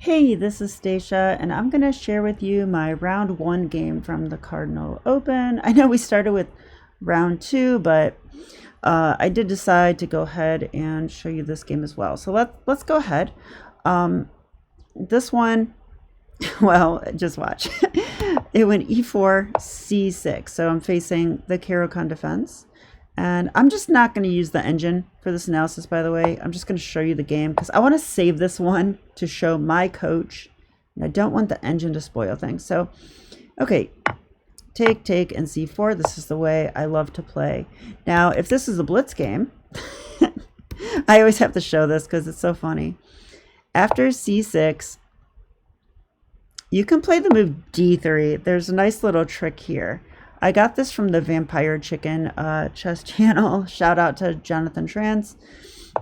Hey, this is Stacia, and I'm going to share with you my round one game from the Cardinal Open. I know we started with round two, but I did decide to go ahead and show you this game as well. So let's go ahead. This one, well, just watch. It went e4, c6. So I'm facing the Caro-Kann defense. And I'm just not going to use the engine for this analysis, by the way. I'm just going to show you the game because I want to save this one to show my coach. And I don't want the engine to spoil things. So, okay, take, and c4. This is the way I love to play. Now, if this is a blitz game, I always have to show this because it's so funny. After c6, you can play the move d3. There's a nice little trick here. I got this from the Vampire Chicken chess channel. Shout out to Jonathan Trance.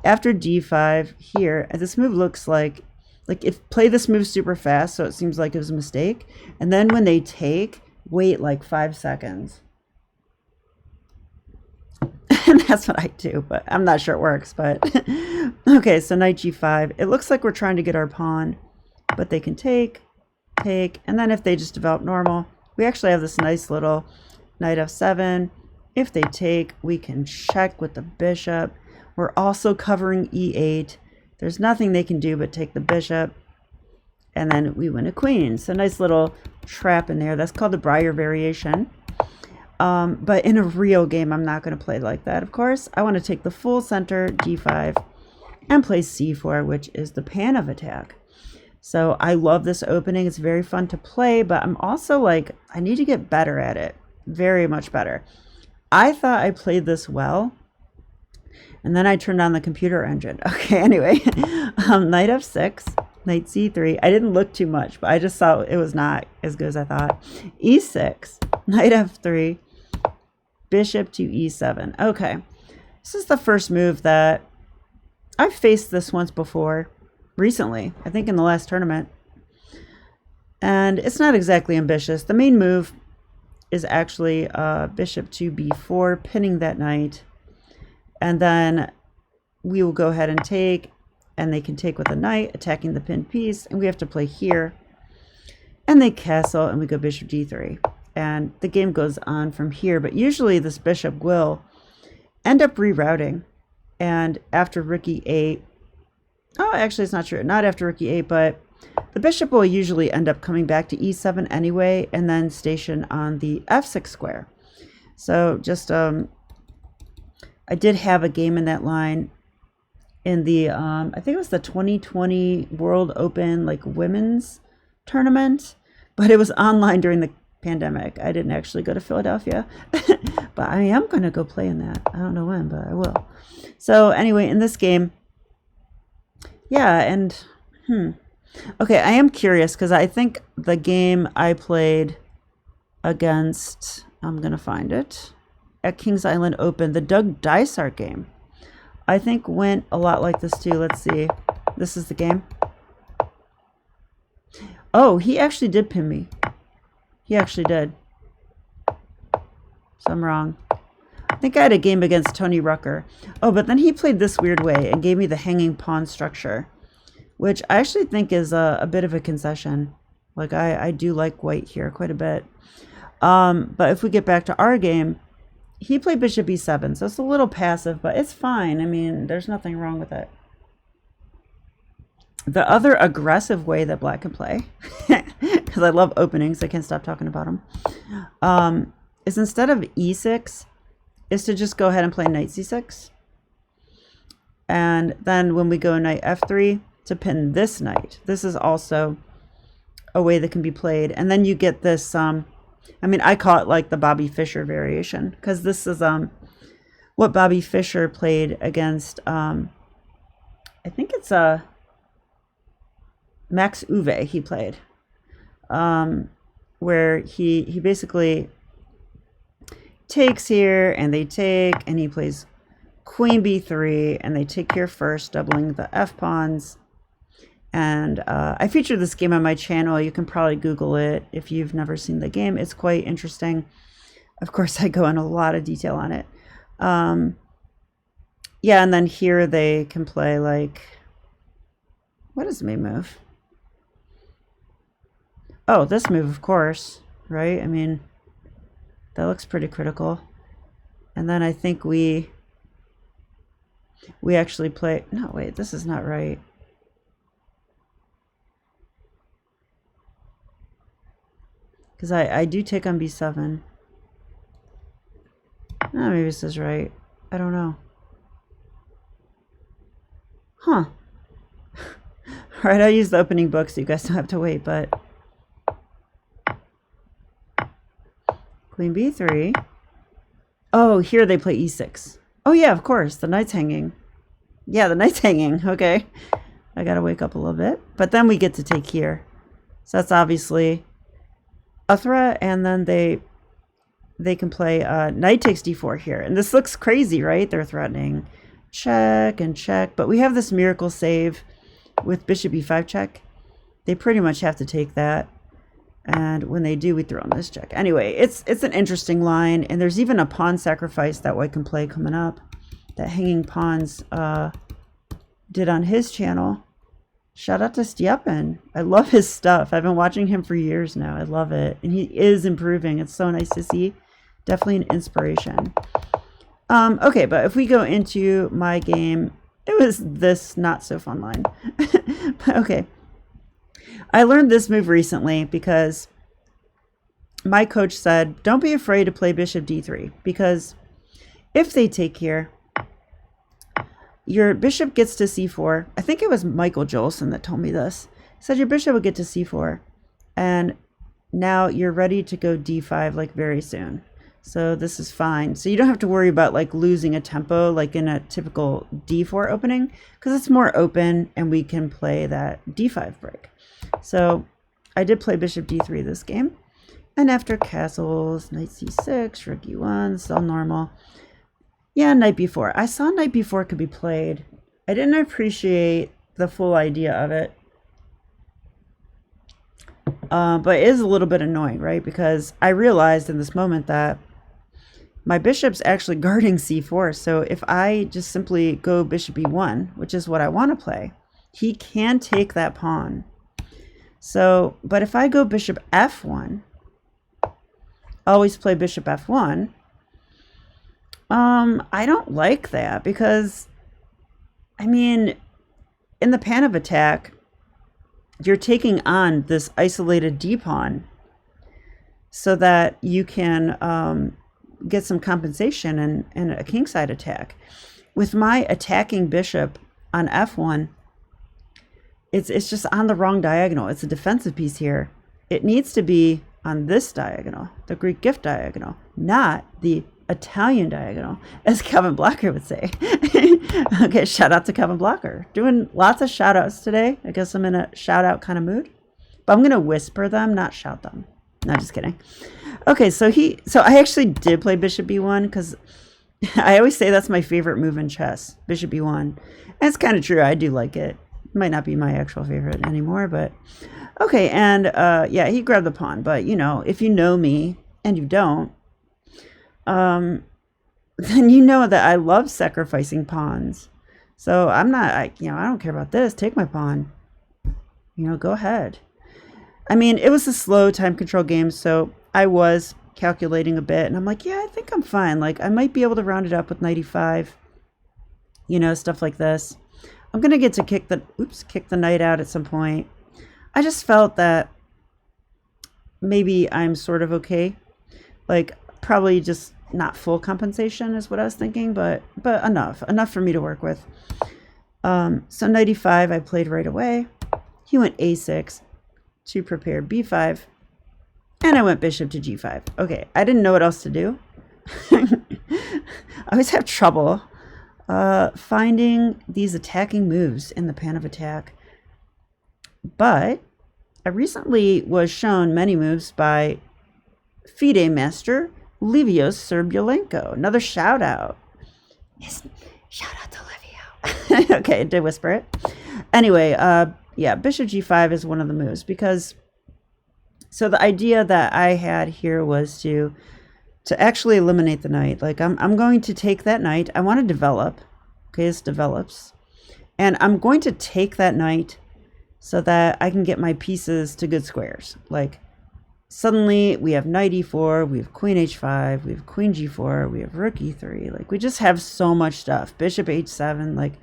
After d5 here, this move looks like if play this move super fast, so it seems like it was a mistake. And then when they take, wait like 5 seconds. And that's what I do, but I'm not sure it works. But okay, so knight g5. It looks like we're trying to get our pawn, but they can take, and then if they just develop normal, we actually have this nice little knight f7. If they take, we can check with the bishop. We're also covering e8. There's nothing they can do but take the bishop. And then we win a queen. So nice little trap in there. That's called the Breyer variation. But in a real game, I'm not going to play like that, of course. I want to take the full center, d5, and play c4, which is the Panov Attack. So I love this opening. It's very fun to play, but I'm also like, I need to get better at it. Very much better. I thought I played this well, and then I turned on the computer engine. Okay, anyway, knight f6, knight c3. I didn't look too much, but I just saw it was not as good as I thought. e6, knight f3, bishop to e7. Okay, this is the first move that I've faced this once before. Recently, I think in the last tournament, and it's not exactly ambitious. The main move is actually bishop to b4, pinning that knight, and then we will go ahead and take, and they can take with a knight, attacking the pinned piece, and we have to play here, and they castle, and we go bishop d3, and the game goes on from here. But usually this bishop will end up rerouting, and after rook e8, oh, actually, it's not true. Not after rook e8, but the bishop will usually end up coming back to e7 anyway, and then station on the f6 square. So just, I did have a game in that line in the, I think it was the 2020 World Open, like, women's tournament, but it was online during the pandemic. I didn't actually go to Philadelphia, but I am going to go play in that. I don't know when, but I will. So anyway, in this game, yeah, and okay, I am curious because I think the game I played against, I'm gonna find it, at Kings Island Open, the Doug Dysart game, I think went a lot like this too. Let's see. This is the game. Oh, he actually did pin me. He actually did. So I'm wrong. I think I had a game against Tony Rucker. Oh, but then he played this weird way and gave me the hanging pawn structure, which I actually think is a bit of a concession. Like, I do like white here quite a bit. But if we get back to our game, he played bishop e7, so it's a little passive, but it's fine. I mean, there's nothing wrong with it. The other aggressive way that black can play, because I love openings, I can't stop talking about them, is instead of e6, is to just go ahead and play knight c6. And then when we go knight f3 to pin this knight, this is also a way that can be played. And then you get this, I mean, I call it like the Bobby Fischer variation, because this is what Bobby Fischer played against, I think it's Max Uwe he played, where he basically takes here, and they take, and he plays queen b3, and they take here first, doubling the f pawns. And I featured this game on my channel. You can probably Google it if you've never seen the game. It's quite interesting. Of course, I go in a lot of detail on it. Yeah, and then here they can play like, what is the main move? Oh, this move, of course, right? I mean, that looks pretty critical. And then I think we actually play... No, wait, this is not right. Because I do take on b7. Oh, maybe this is right. I don't know. Huh. Alright, I'll use the opening book so you guys don't have to wait, but... Queen b3. Oh, here they play e6. Oh yeah, of course, the knight's hanging. Yeah, the knight's hanging. Okay. I gotta wake up a little bit. But then we get to take here. So that's obviously a threat, and then they can play knight takes d4 here. And this looks crazy, right? They're threatening check and check. But we have this miracle save with bishop e5 check. They pretty much have to take that. And when they do, we throw on this check. Anyway, it's an interesting line. And there's even a pawn sacrifice that white can play coming up. That Hanging Pawns did on his channel. Shout out to Stjepan. I love his stuff. I've been watching him for years now. I love it. And he is improving. It's so nice to see. Definitely an inspiration. Okay, but if we go into my game, it was this not so fun line. Okay. I learned this move recently because my coach said, don't be afraid to play bishop d3, because if they take here, your bishop gets to c4. I think it was Michael Jolson that told me this. He said your bishop would get to c4, and now you're ready to go d5 like very soon. So this is fine. So you don't have to worry about like losing a tempo like in a typical d4 opening, because it's more open and we can play that d5 break. So I did play bishop d3 this game. And after castles, knight c6, rook e1, it's all normal. Yeah, knight b4. I saw knight b4 could be played. I didn't appreciate the full idea of it. But it is a little bit annoying, right? Because I realized in this moment that my bishop's actually guarding c4. So if I just simply go bishop e1, which is what I want to play, he can take that pawn. So, but if I go bishop f1, always play bishop f1, I don't like that, because, I mean, in the Panov Attack, you're taking on this isolated d-pawn so that you can get some compensation in a kingside attack. With my attacking bishop on f1, it's just on the wrong diagonal. It's a defensive piece here. It needs to be on this diagonal, the Greek gift diagonal, not the Italian diagonal, as Kevin Blocker would say. Okay, shout out to Kevin Blocker. Doing lots of shout outs today. I guess I'm in a shout out kind of mood. But I'm going to whisper them, not shout them. No, just kidding. Okay, so I actually did play bishop b1, because I always say that's my favorite move in chess, bishop b1. And it's kind of true. I do like it. Might not be my actual favorite anymore, but okay. And yeah, he grabbed the pawn. But you know, if you know me and you don't, then you know that I love sacrificing pawns. So I'm not, I don't care about this. Take my pawn. You know, go ahead. I mean, it was a slow time control game, so I was calculating a bit, and I'm like, yeah, I think I'm fine. Like, I might be able to round it up with knight e5. You know, stuff like this. I'm gonna get to kick the knight out at some point. I just felt that maybe I'm sort of okay. Like, probably just not full compensation is what I was thinking, but enough for me to work with. So knight e5 I played right away. He went a6 to prepare b5, and I went bishop to g5. Okay, I didn't know what else to do. I always have trouble finding these attacking moves in the Panov Attack. But I recently was shown many moves by FIDE master Livios Serbulenko. Another shout out. Shout out to Livio. Okay, I did whisper it. Anyway, yeah, bishop g5 is one of the moves, because so the idea that I had here was to actually eliminate the knight. Like, I'm going to take that knight. I want to develop. Okay, this develops. And I'm going to take that knight so that I can get my pieces to good squares. Like, suddenly we have knight e4, we have queen h5, we have queen g4, we have rook e3. Like, we just have so much stuff. Bishop h7, like,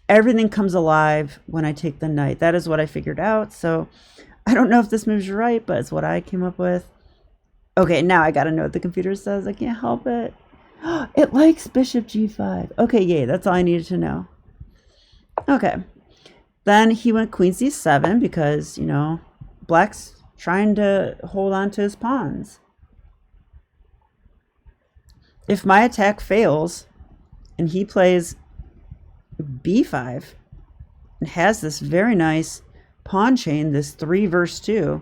everything comes alive when I take the knight. That is what I figured out. So I don't know if this move's right, but it's what I came up with. Okay, now I gotta know what the computer says. I can't help it. It likes bishop g5. Okay, yay, that's all I needed to know. Okay. Then he went queen c7 because, you know, black's trying to hold on to his pawns. If my attack fails and he plays b5 and has this very nice pawn chain, this 3 versus 2,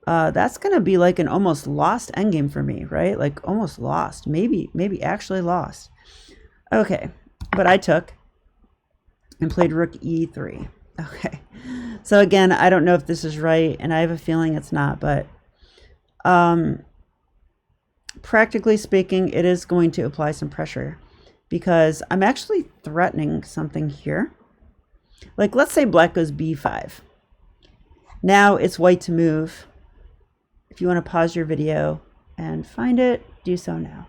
that's going to be like an almost lost endgame for me, right? Like almost lost, maybe actually lost. Okay, but I took and played rook e3. Okay, so again, I don't know if this is right, and I have a feeling it's not, but practically speaking, it is going to apply some pressure because I'm actually threatening something here. Like, let's say black goes b5. Now it's white to move. If you want to pause your video and find it, do so now.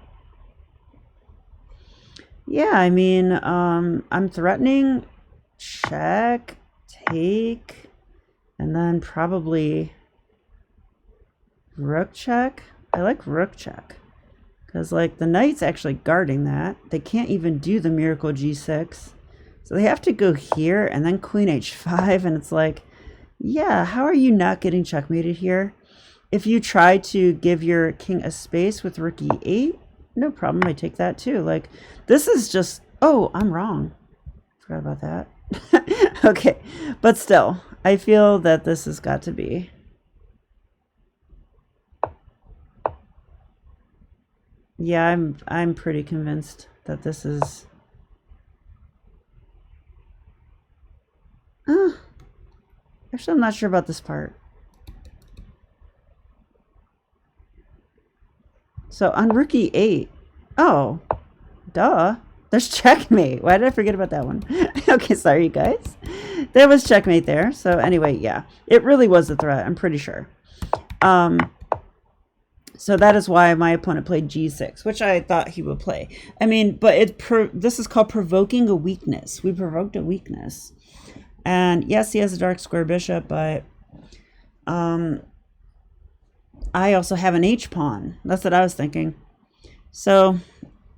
Yeah, I mean, I'm threatening check, take, and then probably rook check. I like rook check because, like, the knight's actually guarding that. They can't even do the miracle g6. So they have to go here and then queen h5, and it's like, yeah, how are you not getting checkmated here? If you try to give your king a space with rook e8, no problem, I take that too. Like, this is just, oh, I'm wrong. Forgot about that. Okay, but still, I feel that this has got to be. Yeah, I'm pretty convinced that this is. Actually, I'm not sure about this part. So on rook e8, oh, duh, there's checkmate. Why did I forget about that one? Okay, sorry, you guys. There was checkmate there. So anyway, yeah, it really was a threat, I'm pretty sure. So that is why my opponent played g6, which I thought he would play. I mean, but this is called provoking a weakness. We provoked a weakness. And yes, he has a dark square bishop, but I also have an h-pawn. That's what I was thinking. So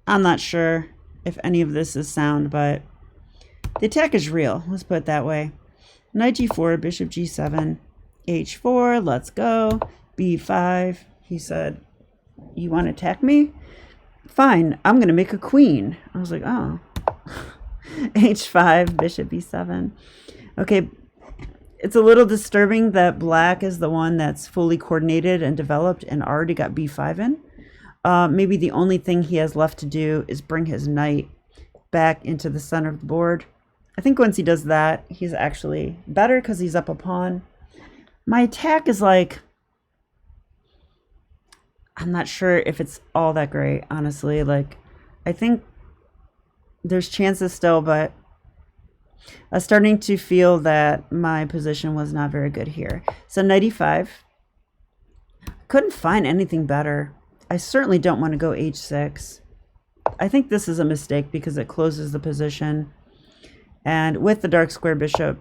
I'm not sure if any of this is sound, but the attack is real. Let's put it that way. Knight g4, bishop g7, h4, let's go. b5. He said, you want to attack me? Fine, I'm going to make a queen. I was like, oh. h5, bishop b7. Okay, it's a little disturbing that black is the one that's fully coordinated and developed and already got b5 in. Maybe the only thing he has left to do is bring his knight back into the center of the board. I think once he does that, he's actually better because he's up a pawn. My attack is like, I'm not sure if it's all that great, honestly. Like, I think there's chances still, but I'm starting to feel that my position was not very good here. So knight e5. Couldn't find anything better. I certainly don't want to go h6. I think this is a mistake because it closes the position. And with the dark square bishop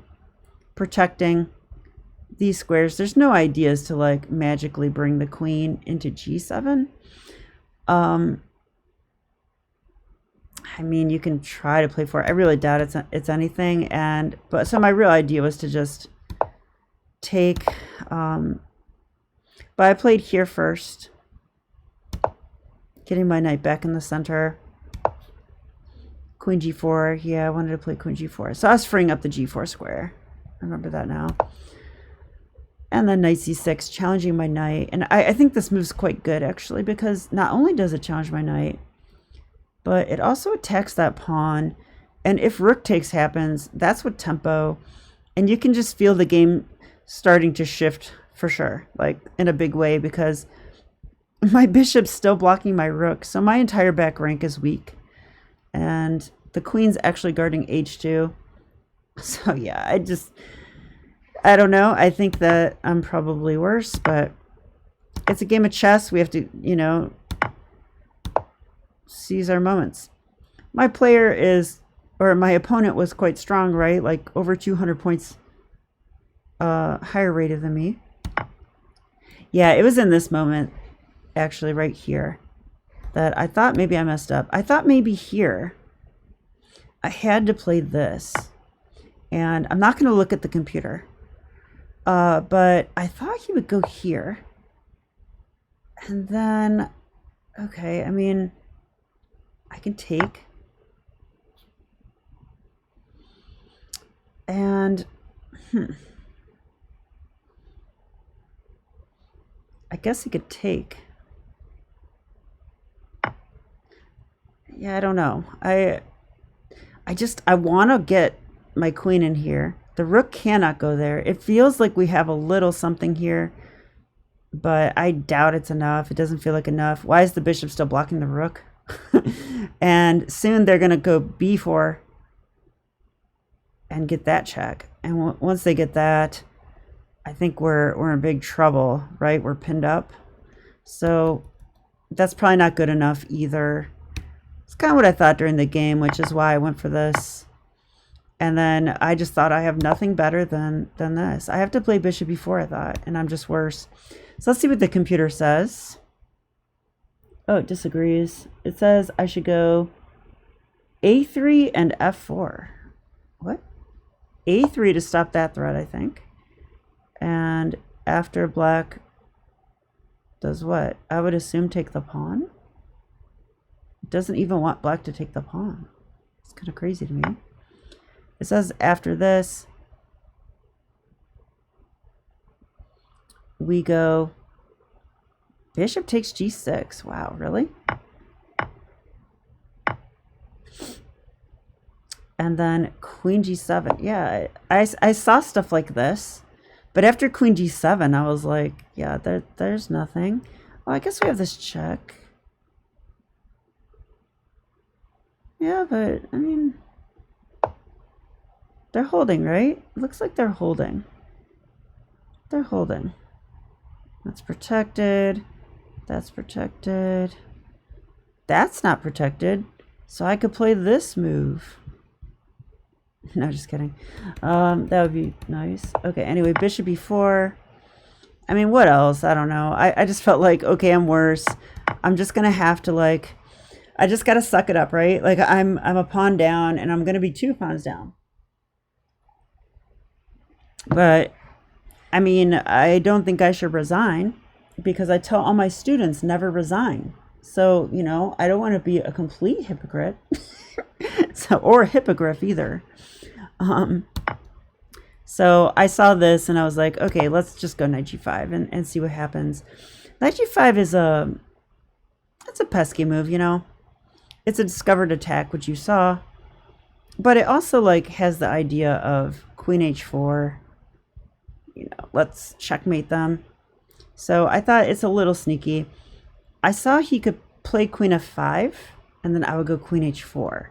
protecting these squares, there's no ideas to like magically bring the queen into g7. I mean, you can try to play for it. I really doubt it's anything. But so my real idea was to just take. But I played here first, getting my knight back in the center. Queen g4. Yeah, I wanted to play queen g4. So I was freeing up the g4 square. I remember that now. And then knight c6, challenging my knight. And I think this move's quite good, actually, because not only does it challenge my knight, but it also attacks that pawn. And if rook takes happens, that's what tempo. And you can just feel the game starting to shift for sure, like in a big way, because my bishop's still blocking my rook. So my entire back rank is weak. And the queen's actually guarding h2. So yeah, I don't know. I think that I'm probably worse, but it's a game of chess. We have to, you know, seize our moments. My player is, or my opponent was quite strong, right? Like over 200 points higher rated than me. Yeah, it was in this moment, actually, right here, that I thought maybe I messed up. I thought maybe here I had to play this. And I'm not going to look at the computer. But I thought he would go here. And then, okay, I mean, I can take. And, I guess he could take. Yeah, I don't know. I want to get my queen in here. The rook cannot go there. It feels like we have a little something here, but I doubt it's enough. It doesn't feel like enough. Why is the bishop still blocking the rook? And soon they're going to go b4 and get that check. And once they get that, I think we're in big trouble, right? We're pinned up. So that's probably not good enough either. It's kind of what I thought during the game, which is why I went for this. And then I just thought I have nothing better than this. I have to play bishop b4, I thought, and I'm just worse. So let's see what the computer says. Oh, it disagrees. It says I should go a3 and f4. What? a3 to stop that threat, I think. And after black does what? I would assume take the pawn. It doesn't even want black to take the pawn. It's kind of crazy to me. It says after this, we go bishop takes g6. Wow, really? And then queen g7. Yeah, I saw stuff like this. But after queen g7, I was like, yeah, there's nothing. Oh, I guess we have this check. Yeah, but, I mean, they're holding, right? It looks like they're holding. They're holding. That's protected. That's protected. That's not protected. So I could play this move. No, just kidding. That would be nice. Okay, anyway, bishop b4. I mean, what else? I don't know. I just felt like, okay, I'm worse. I'm just going to have to, like, I just got to suck it up, right? Like, I'm a pawn down, and I'm going to be 2 pawns down. But, I mean, I don't think I should resign, because I tell all my students never resign. So, you know, I don't want to be a complete hypocrite. Or a hippogriff either. So I saw this and I was like, okay, let's just go knight g5 and see what happens. Knight g5 is it's a pesky move, you know. It's a discovered attack, which you saw. But it also, like, has the idea of queen h4. You know, let's checkmate them. So I thought it's a little sneaky. I saw he could play queen f5, and then I would go queen h4.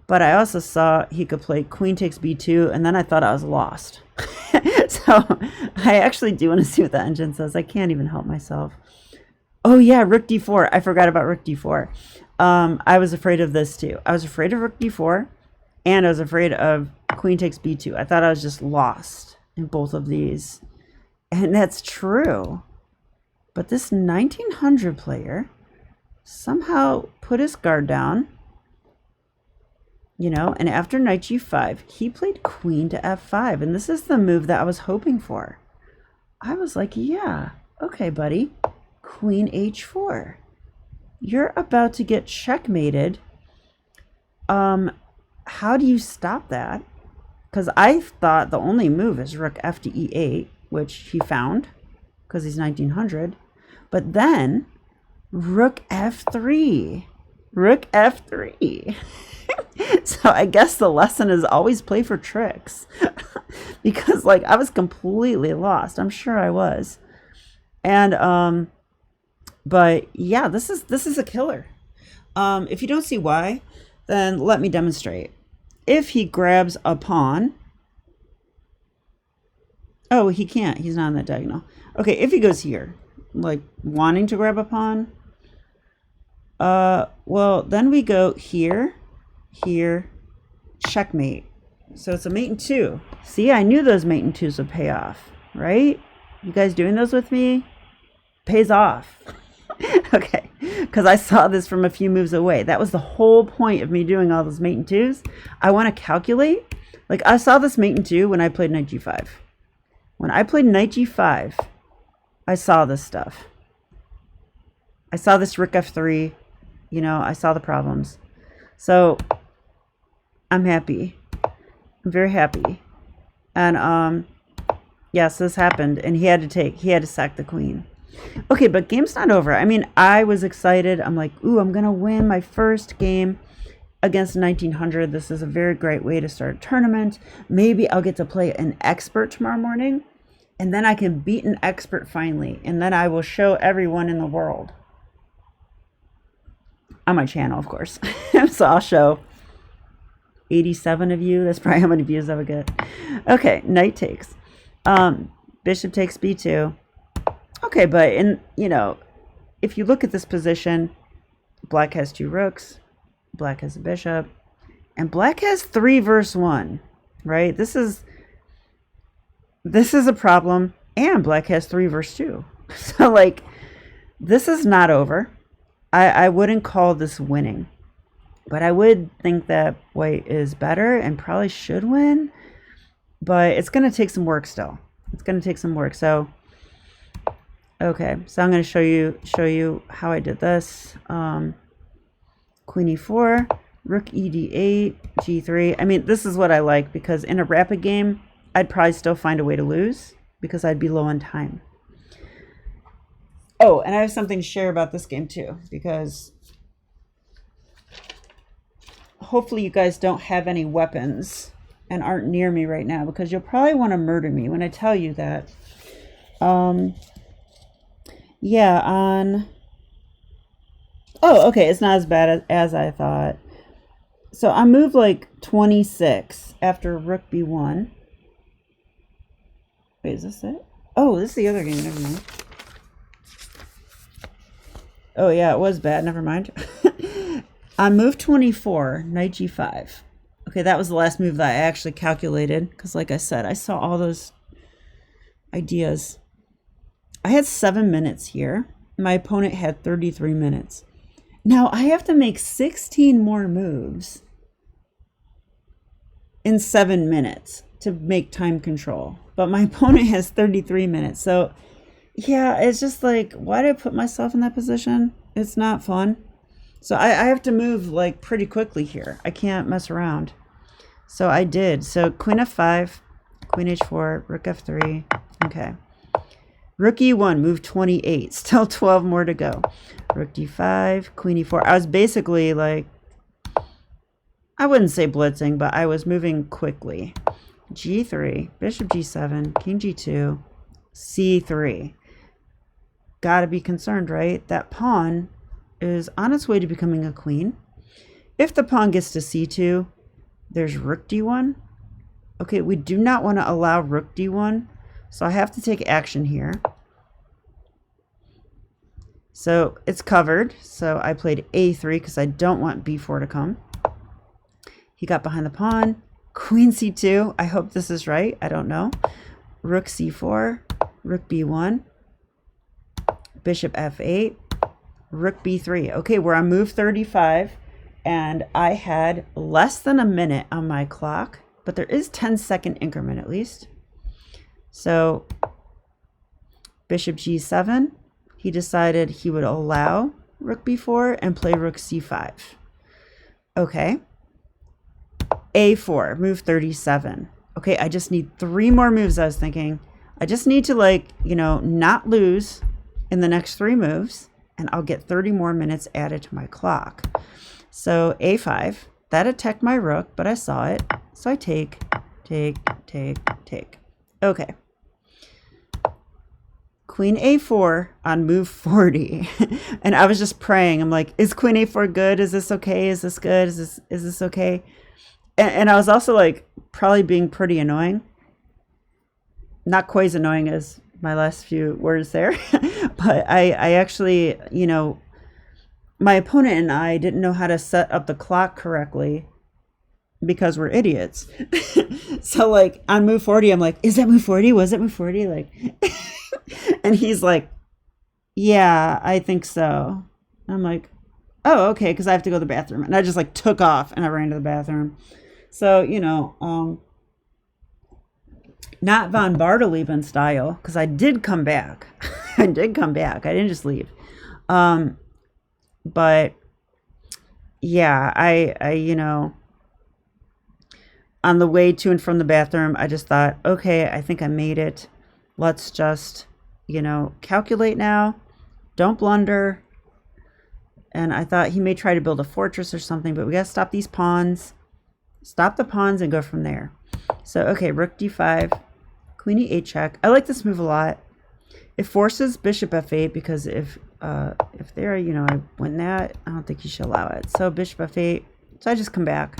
But I also saw he could play queen takes b2, and then I thought I was lost. So I actually do want to see what the engine says. I can't even help myself. Oh yeah, rook d4. I forgot about rook d4. I was afraid of this too. I was afraid of rook d4, and I was afraid of queen takes b2. I thought I was just lost in both of these. And that's true. But this 1900 player somehow put his guard down. You know, and after knight g5, he played queen to f5. And this is the move that I was hoping for. I was like, yeah, okay, buddy. Queen h4. You're about to get checkmated. How do you stop that? Because I thought the only move is rook f to e8, which he found because he's 1900. But then rook f3. Rook f3. So I guess the lesson is always play for tricks. Because, like, I was completely lost. I'm sure I was. And but yeah, this is a killer. If you don't see why, then let me demonstrate. If he grabs a pawn, Oh, he can't. He's not on that diagonal. Okay, if he goes here, like wanting to grab a pawn, well, then we go here, here, checkmate. So it's a mate in two. See, I knew those mate in twos would pay off, right? You guys doing those with me? Pays off. Okay, because I saw this from a few moves away. That was the whole point of me doing all those mate in twos. I want to calculate. Like, I saw this mate in two when I played knight g5. When I played knight g5, I saw this stuff. I saw this rook f3. You know, I saw the problems. So I'm happy. I'm very happy. And yes, this happened, and he had to sack the queen. Okay, but game's not over. I mean, I was excited. I'm like, ooh, I'm gonna win my first game against 1900. This is a very great way to start a tournament. Maybe I'll get to play an expert tomorrow morning, and then I can beat an expert finally, and then I will show everyone in the world. On my channel, of course. So I'll show 87 of you. That's probably how many views I would get. Okay, knight takes. Bishop takes b2. Okay, but if you look at this position, black has two rooks, black has a bishop, and black has 3 versus 1, right? This is a problem, and black has 3 versus 2. So, like, this is not over. I wouldn't call this winning, but I would think that white is better and probably should win, but it's going to take some work still. It's going to take some work. So, okay, so I'm going to show you how I did this. Queen e4, rook e d8, g3. I mean, this is what I like, because in a rapid game, I'd probably still find a way to lose because I'd be low on time. Oh, and I have something to share about this game too, because hopefully you guys don't have any weapons and aren't near me right now, because you'll probably want to murder me when I tell you that. Yeah, oh, okay, it's not as bad as I thought. So I moved like 26 after rook b1. Wait, is this it? Oh, this is the other game, never mind. Oh yeah, it was bad, never mind. On move 24, knight g5. Okay, that was the last move that I actually calculated, because like I said, I saw all those ideas. I had 7 minutes here. My opponent had 33 minutes. Now I have to make 16 more moves in 7 minutes to make time control. But my opponent has 33 minutes. So yeah, it's just like, why did I put myself in that position? It's not fun. So I have to move like pretty quickly here. I can't mess around. So I did. So queen f5, queen h4, rook f3. Okay. Rook e1, move 28. Still 12 more to go. Rook d5, queen e4. I was basically like, I wouldn't say blitzing, but I was moving quickly. g3, bishop g7, king g2, c3. Gotta be concerned, right? That pawn is on its way to becoming a queen. If the pawn gets to c2, there's rook d1. Okay, we do not want to allow rook d1, so I have to take action here. So it's covered, so I played a3 because I don't want b4 to come. He got behind the pawn. Queen c2. I hope this is right. I don't know. Rook c4, rook b1, bishop f8, rook b3. Okay, we're on move 35, and I had less than a minute on my clock, but there is 10-second increment at least. So bishop g7, he decided he would allow rook b4 and play rook c5. Okay. a4, move 37. Okay, I just need 3 more moves, I was thinking. I just need to, like, not lose in the next 3 moves, and I'll get 30 more minutes added to my clock. So a5, that attacked my rook, but I saw it. So I take. Okay. Queen a4 on move 40. And I was just praying. I'm like, is queen a4 good? Is this okay? Is this good? Is this okay? And I was also like probably being pretty annoying. not quite as annoying as my last few words there, but I actually, you know, my opponent and I didn't know how to set up the clock correctly because we're idiots. So like on move 40, I'm like, is that move 40? Was it move 40? Like, and he's like, yeah, I think so. I'm like, oh, okay, because I have to go to the bathroom. And I just like took off and I ran to the bathroom. So, you know, not Von Bartoleben style, because I did come back. I did come back. I didn't just leave. But yeah, I, you know, on the way to and from the bathroom, I just thought, okay, I think I made it. Let's just, you know, calculate now. Don't blunder. And I thought he may try to build a fortress or something, but we got to stop these pawns. Stop the pawns and go from there. So, okay, rook d5, queen e8 check. I like this move a lot. It forces bishop f8 because if there, you know, I win that, I don't think you should allow it. So bishop f8. So I just come back.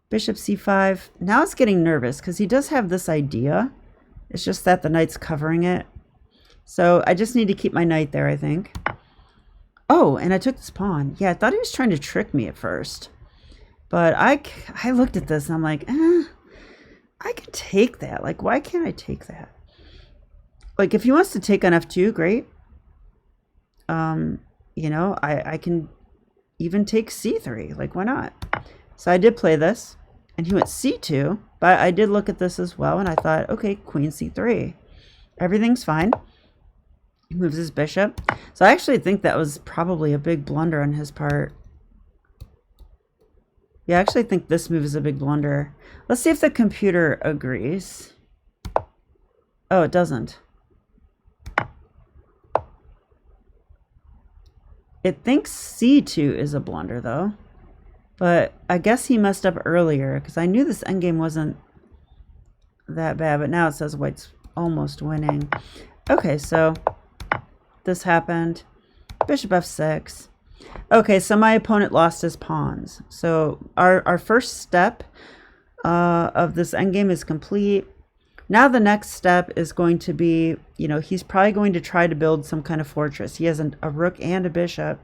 Bishop c5. Now it's getting nervous because he does have this idea. It's just that the knight's covering it. So I just need to keep my knight there, I think. Oh, and I took this pawn. Yeah, I thought he was trying to trick me at first. But I looked at this and I'm like, I can take that. Like, why can't I take that? Like, if he wants to take on f2, great. You know, I can even take c3. Like, why not? So I did play this. And he went c2. But I did look at this as well. And I thought, okay, queen c3. Everything's fine. He moves his bishop. So I actually think that was probably a big blunder on his part. Yeah, I actually think this move is a big blunder. Let's see if the computer agrees. Oh, it doesn't. It thinks c2 is a blunder, though. But I guess he messed up earlier, because I knew this endgame wasn't that bad. But now it says white's almost winning. Okay, so this happened. Bishop f6. Okay, so my opponent lost his pawns. So our first step of this endgame is complete. Now the next step is going to be, you know, he's probably going to try to build some kind of fortress. He has a rook and a bishop.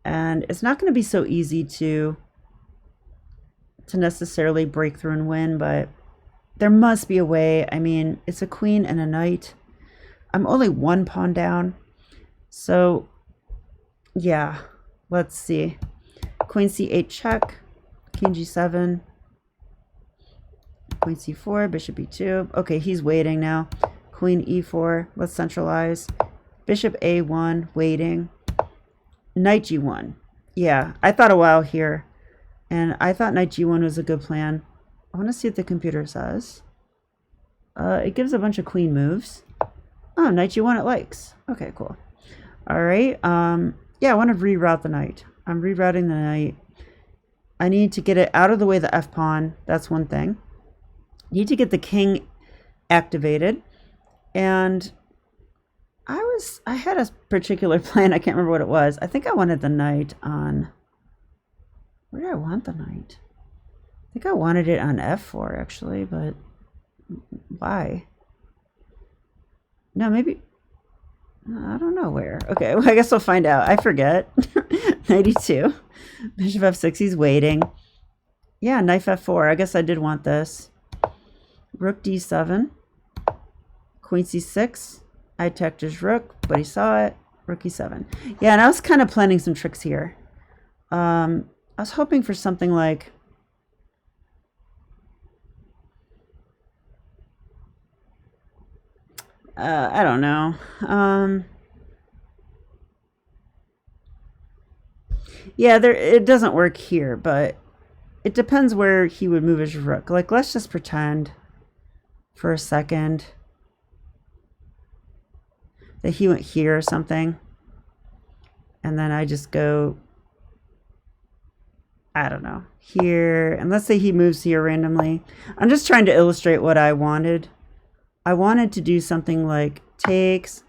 And it's not going to be so easy to necessarily break through and win, but there must be a way. I mean, it's a queen and a knight. I'm only one pawn down. So, yeah, let's see. Queen c8 check, king g7, queen c4, bishop e2. Okay, he's waiting now. Queen e4, let's centralize. Bishop a1, waiting. Knight g1. Yeah, I thought a while here, and I thought knight g1 was a good plan. I want to see what the computer says. It gives a bunch of queen moves. Oh, knight g1 it likes. Okay, cool. All right. Yeah, I want to reroute the knight. I'm rerouting the knight. I need to get it out of the way, the f pawn. That's one thing. Need to get the king activated, and I had a particular plan. I can't remember what it was. I think I wanted the knight on, where did I want the knight? I think I wanted it on f4 actually, but why? No, maybe, I don't know where. Okay, well, I guess we'll find out. I forget. 92. Bishop f6, he's waiting. Yeah, knight f4. I guess I did want this. Rook d7. Queen c6. I attacked his rook, but he saw it. Rook e7. Yeah, and I was kind of planning some tricks here. I was hoping for something like, I don't know. Yeah, it doesn't work here, but it depends where he would move his rook. Like, let's just pretend for a second that he went here or something. And then I just go, I don't know, here. And let's say he moves here randomly. I'm just trying to illustrate what I wanted. I wanted to do something like takes,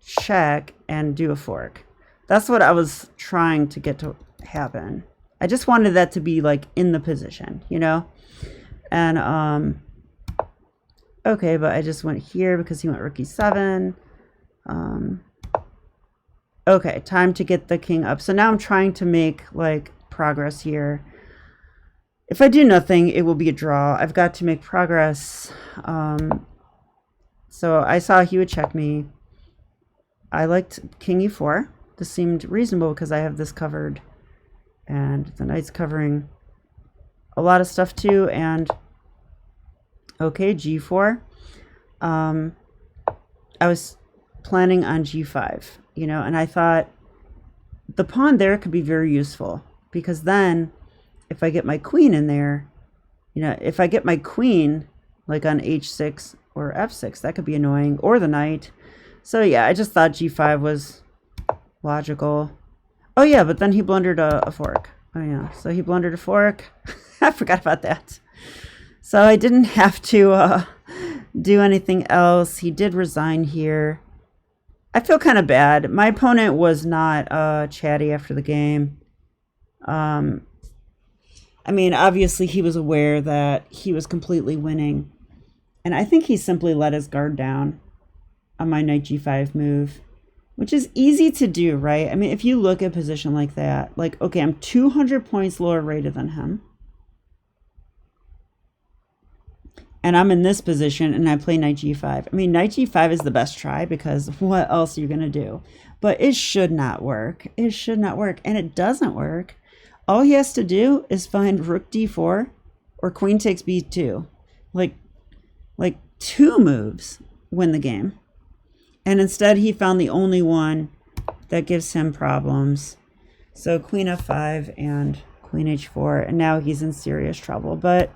check, and do a fork. That's what I was trying to get to happen. I just wanted that to be like in the position, you know? And Okay, but I just went here because he went rook e7. Okay, time to get the king up. So now I'm trying to make like progress here. If I do nothing, it will be a draw. I've got to make progress. So I saw he would check me. I liked king e4. This seemed reasonable because I have this covered. And the knight's covering a lot of stuff too. And okay, g4. I was planning on g5, you know, and I thought the pawn there could be very useful because then if I get my queen in there, you know, if I get my queen like on h6 or f6, that could be annoying, or the knight. So yeah, I just thought g5 was logical. Oh yeah, but then he blundered a fork. Oh yeah, so he blundered a fork. I forgot about that. So I didn't have to do anything else. He did resign here. I feel kind of bad. My opponent was not chatty after the game. I mean, obviously he was aware that he was completely winning. And I think he simply let his guard down on my knight g5 move, which is easy to do, right? I mean, if you look at a position like that, like, okay, I'm 200 points lower rated than him. And I'm in this position and I play knight g5. I mean, knight g5 is the best try because what else are you going to do? But it should not work. It should not work. And it doesn't work. All he has to do is find rook d4 or queen takes b2. Like 2 moves win the game. And instead he found the only one that gives him problems. So queen f5 and queen h4. And now he's in serious trouble. But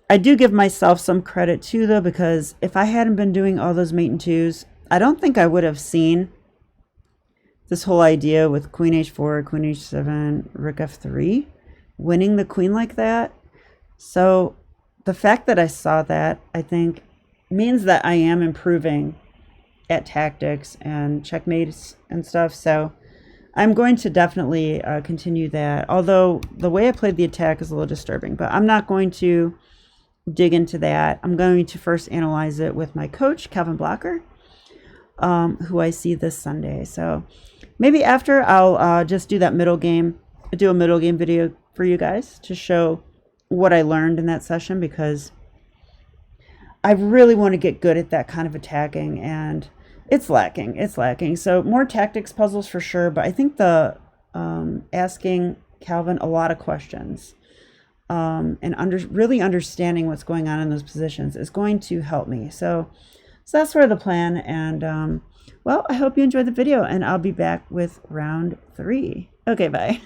I do give myself some credit too, though, because if I hadn't been doing all those mate and twos, I don't think I would have seen this whole idea with queen h4, queen h7, rook f3, winning the queen like that. So the fact that I saw that, I think, means that I am improving at tactics and checkmates and stuff. So I'm going to definitely continue that. Although the way I played the attack is a little disturbing, but I'm not going to dig into that. I'm going to first analyze it with my coach, Kevin Blocker, who I see this Sunday. So maybe after I'll just do that middle game, do a middle game video for you guys to show what I learned in that session, because I really want to get good at that kind of attacking and it's lacking. It's lacking. So more tactics puzzles for sure, but I think the asking Calvin a lot of questions and really understanding what's going on in those positions is going to help me. So that's sort of the plan. And well, I hope you enjoyed the video and I'll be back with round 3. Okay, bye.